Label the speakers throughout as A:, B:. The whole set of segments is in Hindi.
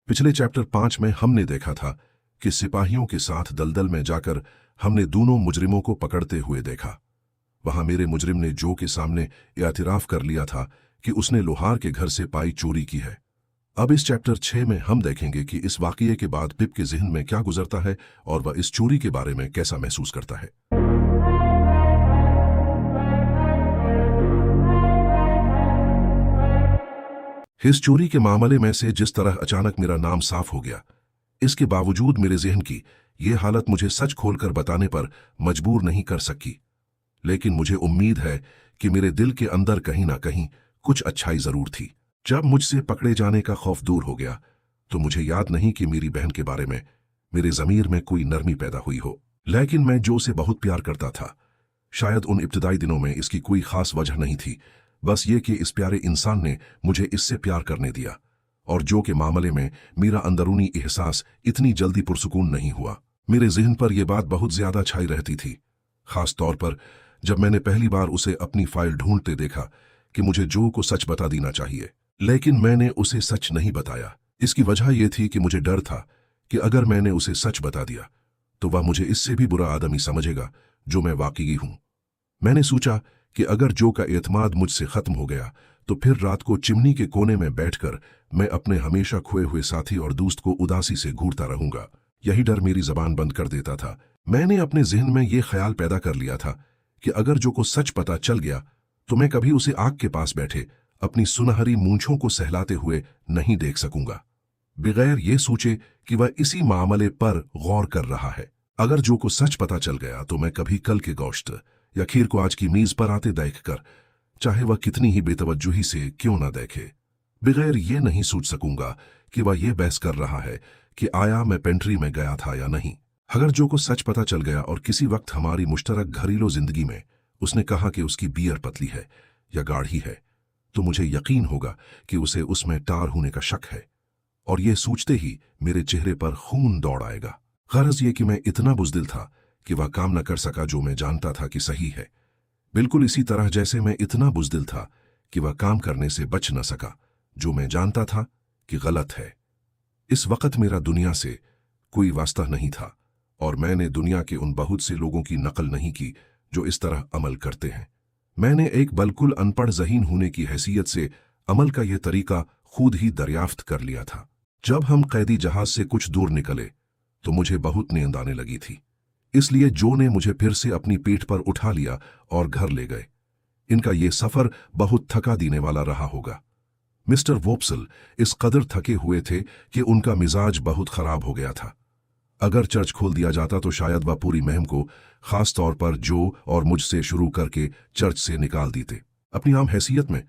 A: पिछले चैप्टर 5 में हमने देखा था कि सिपाहियों के साथ दलदल में जाकर हमने दोनों मुजरिमों को पकड़ते हुए देखा। वहां मेरे मुजरिम ने जो के सामने एतराफ कर लिया था कि उसने लोहार के घर से पाई चोरी की है। अब इस चैप्टर 6 में हम देखेंगे कि इस वाकये के बाद पिप के जहन में क्या गुजरता है और वह इस चोरी के बारे में कैसा महसूस करता है। इस चोरी के मामले में से जिस तरह अचानक मेरा नाम साफ हो गया, इसके बावजूद मेरे जहन की यह हालत मुझे सच खोलकर बताने पर मजबूर नहीं कर सकी। लेकिन मुझे उम्मीद है कि मेरे दिल के अंदर कहीं ना कहीं कुछ अच्छाई जरूर थी। जब मुझसे पकड़े जाने का खौफ दूर हो गया तो मुझे याद नहीं कि मेरी बहन के बारे में मेरे जमीर में कोई नरमी पैदा हुई हो। लेकिन मैं जो से बहुत प्यार करता था। शायद उन इब्तिदाई दिनों में इसकी कोई खास वजह नहीं थी, बस ये कि इस प्यारे इंसान ने मुझे इससे प्यार करने दिया और जो के मामले में मेरा अंदरूनी एहसास इतनी जल्दी पुरसुकून नहीं हुआ। मेरे जहन पर यह बात बहुत ज्यादा छाई रहती थी, खास तौर पर जब मैंने पहली बार उसे अपनी फाइल ढूंढते देखा कि मुझे जो को सच बता देना चाहिए, लेकिन मैंने उसे सच नहीं बताया। इसकी वजह यह थी कि मुझे डर था कि अगर मैंने उसे सच बता दिया तो वह मुझे इससे भी बुरा आदमी समझेगा जो मैं वाकई हूं। मैंने सोचा कि अगर जो का एतमाद मुझसे खत्म हो गया तो फिर रात को चिमनी के कोने में बैठकर मैं अपने हमेशा खोए हुए साथी और दोस्त को उदासी से घूरता रहूंगा। यही डर मेरी जबान बंद कर देता था। मैंने अपने जहन में यह ख्याल पैदा कर लिया था कि अगर जो को सच पता चल गया तो मैं कभी उसे आग के पास बैठे अपनी सुनहरी मूंछों को सहलाते हुए नहीं देख सकूंगा, बगैर ये सोचे कि वह इसी मामले पर गौर कर रहा है। अगर जो को सच पता चल गया तो मैं कभी कल के गोश्त या खीर को आज की मीज पर आते देखकर, चाहे वह कितनी ही बेतवज्जुही से क्यों ना देखे, बगैर ये नहीं सोच सकूंगा कि वह ये बहस कर रहा है कि आया मैं पेंट्री में गया था या नहीं। अगर जो को सच पता चल गया और किसी वक्त हमारी मुश्तरक घरेलू जिंदगी में उसने कहा कि उसकी बियर पतली है या गाढ़ी है, तो मुझे यकीन होगा कि उसे उसमें टार होने का शक है और ये सोचते ही मेरे चेहरे पर खून दौड़ आएगा। गरज ये कि मैं इतना बुज़दिल था कि वह काम न कर सका जो मैं जानता था कि सही है, बिल्कुल इसी तरह जैसे मैं इतना बुज़दिल था कि वह काम करने से बच न सका जो मैं जानता था कि गलत है। इस वक्त मेरा दुनिया से कोई वास्ता नहीं था और मैंने दुनिया के उन बहुत से लोगों की नकल नहीं की जो इस तरह अमल करते हैं। मैंने एक बिल्कुल अनपढ़ ज़हीन होने की हैसियत से अमल का यह तरीका खुद ही दरियाफ्त कर लिया था। जब हम कैदी जहाज से कुछ दूर निकले तो मुझे बहुत नींद आने लगी थी, इसलिए जो ने मुझे फिर से अपनी पीठ पर उठा लिया और घर ले गए। इनका यह सफर बहुत थका देने वाला रहा होगा। मिस्टर वोप्सल इस कदर थके हुए थे कि उनका मिजाज बहुत खराब हो गया था। अगर चर्च खोल दिया जाता तो शायद वह पूरी मुहिम को, खास तौर पर जो और मुझसे शुरू करके चर्च से निकाल देते। अपनी आम हैसियत में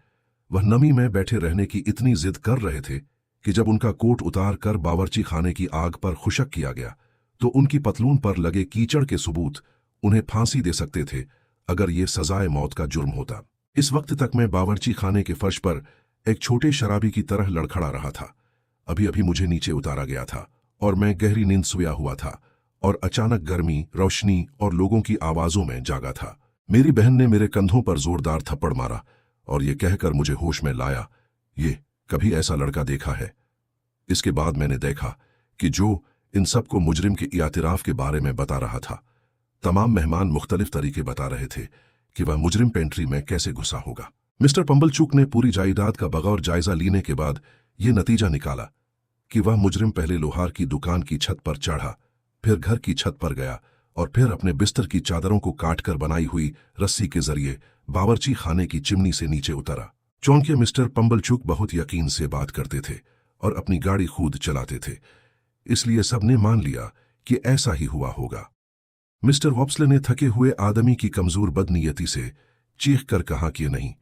A: वह नमी में बैठे रहने की इतनी जिद कर रहे थे कि जब उनका कोट उतार कर बावर्ची खाने की आग पर खुशक किया गया तो उनकी पतलून पर लगे कीचड़ के सबूत उन्हें फांसी दे सकते थे अगर ये सजाए मौत का जुर्म होता। इस वक्त तक मैं बावर्ची खाने के फर्श पर एक छोटे शराबी की तरह लड़खड़ा रहा था। अभी अभी मुझे नीचे उतारा गया था और मैं गहरी नींद सोया हुआ था और अचानक गर्मी, रोशनी और लोगों की आवाजों में जागा था। मेरी बहन ने मेरे कंधों पर जोरदार थप्पड़ मारा और ये कहकर मुझे होश में लाया, ये कभी ऐसा लड़का देखा है। इसके बाद मैंने देखा कि जो इन सबको मुजरिम के इयातिराफ के बारे में बता रहा था। तमाम मेहमान मुख्तलिफ तरीके बता रहे थे कि वह मुजरिम पेंट्री में कैसे घुसा होगा। मिस्टर पंबलचूक ने पूरी जायदाद का बगौर जायजा लेने के बाद यह नतीजा निकाला कि वह मुजरिम पहले लोहार की दुकान की छत पर चढ़ा, फिर घर की छत पर गया और फिर अपने बिस्तर की चादरों को काटकर बनाई हुई रस्सी के जरिए बावर्ची खाने की चिमनी से नीचे उतरा। चौंके मिस्टर पंबलचूक बहुत यकीन से बात करते थे और अपनी गाड़ी खुद चलाते थे, इसलिए सबने मान लिया कि ऐसा ही हुआ होगा। मिस्टर वॉप्सले ने थके हुए आदमी की कमजोर बदनीयती से चीख कर कहा कि नहीं,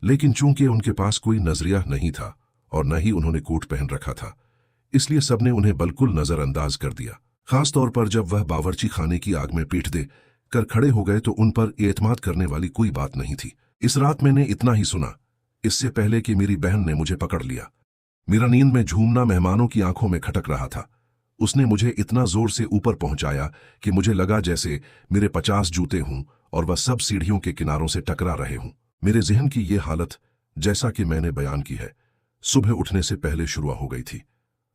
A: लेकिन चूंकि उनके पास कोई नजरिया नहीं था और न ही उन्होंने कोट पहन रखा था, इसलिए सबने उन्हें बिल्कुल नजरअंदाज कर दिया। खास तौर पर जब वह बावर्ची खाने की आग में पीठ दे कर खड़े हो गए तो उन पर एतमाद करने वाली कोई बात नहीं थी। इस रात मैंने इतना ही सुना, इससे पहले कि मेरी बहन ने मुझे पकड़ लिया। मेरा नींद में झूमना मेहमानों की आंखों में खटक रहा था। उसने मुझे इतना जोर से ऊपर पहुंचाया कि मुझे लगा जैसे मेरे 50 जूते हों और वह सब सीढ़ियों के किनारों से टकरा रहे हों। मेरे जहन की ये हालत, जैसा कि मैंने बयान की है, सुबह उठने से पहले शुरू हो गई थी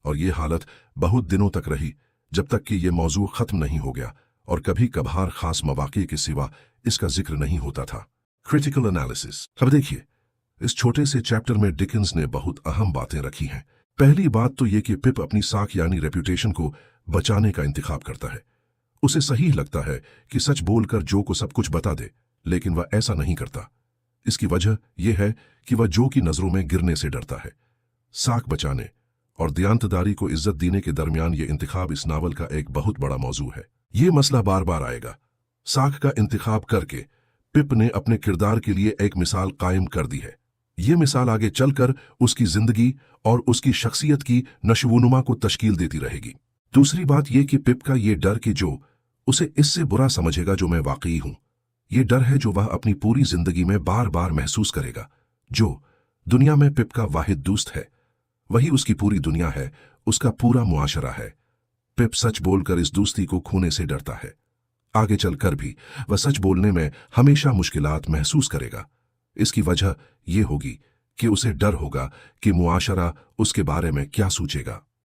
A: और ये हालत बहुत दिनों तक रही, जब तक कि ये मौजू खत्म नहीं हो गया और कभी कभार खास मौके के सिवा इसका जिक्र नहीं होता था। Critical analysis. अब देखिए, इस छोटे से चैप्टर में डिकिंस ने बहुत अहम बातें रखी हैं। पहली बात तो ये कि पिप अपनी साख यानी रेप्यूटेशन को बचाने का इंतखाब करता है। उसे सही लगता है कि सच बोलकर जो को सब कुछ बता दे, लेकिन वह ऐसा नहीं करता। इसकी वजह यह है कि वह जो की नजरों में गिरने से डरता है। साख बचाने और दयांतदारी को इज्जत देने के दरमियान ये इंतखाब इस नावल का एक बहुत बड़ा मौजू है। ये मसला बार बार आएगा। साख का इंतखाब करके पिप ने अपने किरदार के लिए एक मिसाल कायम कर दी है। ये मिसाल आगे चलकर उसकी जिंदगी और उसकी शख्सियत की नशोनुमा को तश्कील देती रहेगी। दूसरी बात यह कि पिप का ये डर कि जो उसे इससे बुरा समझेगा जो मैं वाकई हूं, ये डर है जो वह अपनी पूरी जिंदगी में बार बार महसूस करेगा। जो दुनिया में पिप का वाहिद दोस्त है, वही उसकी पूरी दुनिया है, उसका पूरा मुआशरा है। पिप सच बोलकर इस दोस्ती को खोने से डरता है। आगे चलकर भी वह सच बोलने में हमेशा मुश्किलात महसूस करेगा। इसकी वजह यह होगी कि उसे डर होगा कि मुआशरा उसके बारे में क्या सोचेगा।